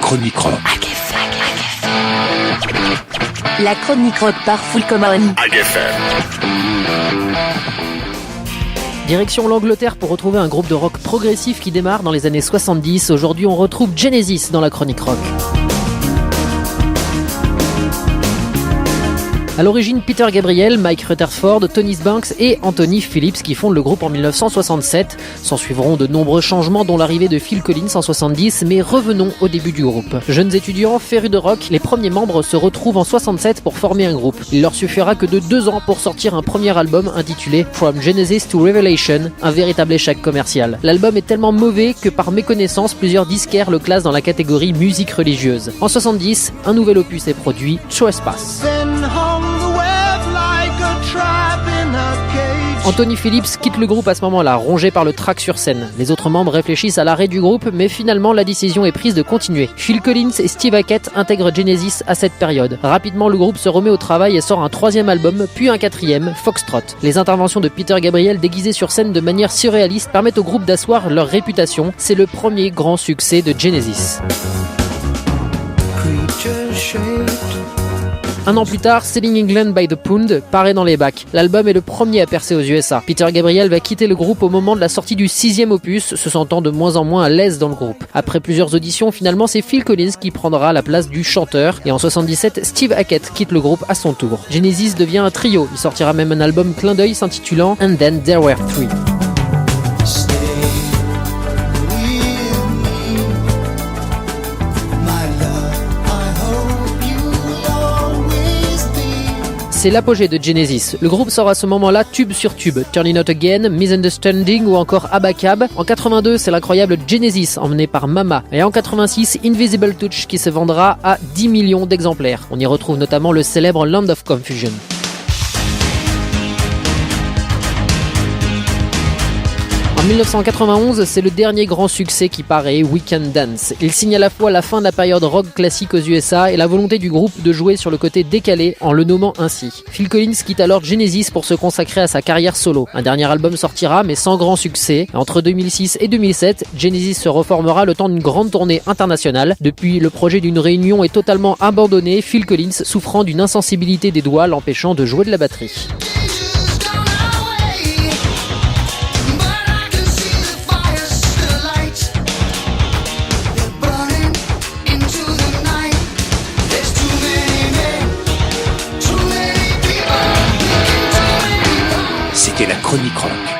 chronique rock. La chronique rock par Full Common. Direction l'Angleterre pour retrouver un groupe de rock progressif qui démarre dans les années 70. Aujourd'hui, on retrouve Genesis dans la chronique rock. À l'origine, Peter Gabriel, Mike Rutherford, Tony Banks et Anthony Phillips qui fondent le groupe en 1967. S'en suivront de nombreux changements dont l'arrivée de Phil Collins en 70, mais revenons au début du groupe. Jeunes étudiants, férus de rock, les premiers membres se retrouvent en 67 pour former un groupe. Il leur suffira que de 2 ans pour sortir un premier album intitulé From Genesis to Revelation, un véritable échec commercial. L'album est tellement mauvais que par méconnaissance, plusieurs disquaires le classent dans la catégorie musique religieuse. En 70, un nouvel opus est produit, Trespass. Anthony Phillips quitte le groupe à ce moment-là, rongé par le trac sur scène. Les autres membres réfléchissent à l'arrêt du groupe, mais finalement la décision est prise de continuer. Phil Collins et Steve Hackett intègrent Genesis à cette période. Rapidement, le groupe se remet au travail et sort un 3e album, puis un 4e, Foxtrot. Les interventions de Peter Gabriel déguisées sur scène de manière surréaliste permettent au groupe d'asseoir leur réputation. C'est le premier grand succès de Genesis. Un an plus tard, Selling England by the Pound paraît dans les bacs. L'album est le premier à percer aux USA. Peter Gabriel va quitter le groupe au moment de la sortie du 6e opus, se sentant de moins en moins à l'aise dans le groupe. Après plusieurs auditions, finalement c'est Phil Collins qui prendra la place du chanteur. Et en 77, Steve Hackett quitte le groupe à son tour. Genesis devient un trio. Il sortira même un album clin d'œil s'intitulant And Then There Were Three. C'est l'apogée de Genesis. Le groupe sort à ce moment-là tube sur tube. Turn It Out Again, Misunderstanding ou encore Abacab. En 82, c'est l'incroyable Genesis emmené par Mama. Et en 86, Invisible Touch qui se vendra à 10 millions d'exemplaires. On y retrouve notamment le célèbre Land of Confusion. En 1991, c'est le dernier grand succès qui paraît, We Can Dance. Il signe à la fois la fin de la période rock classique aux USA et la volonté du groupe de jouer sur le côté décalé en le nommant ainsi. Phil Collins quitte alors Genesis pour se consacrer à sa carrière solo. Un dernier album sortira mais sans grand succès. Entre 2006 et 2007, Genesis se reformera le temps d'une grande tournée internationale. Depuis, le projet d'une réunion est totalement abandonné, Phil Collins souffrant d'une insensibilité des doigts l'empêchant de jouer de la batterie. C'était la chronique rock.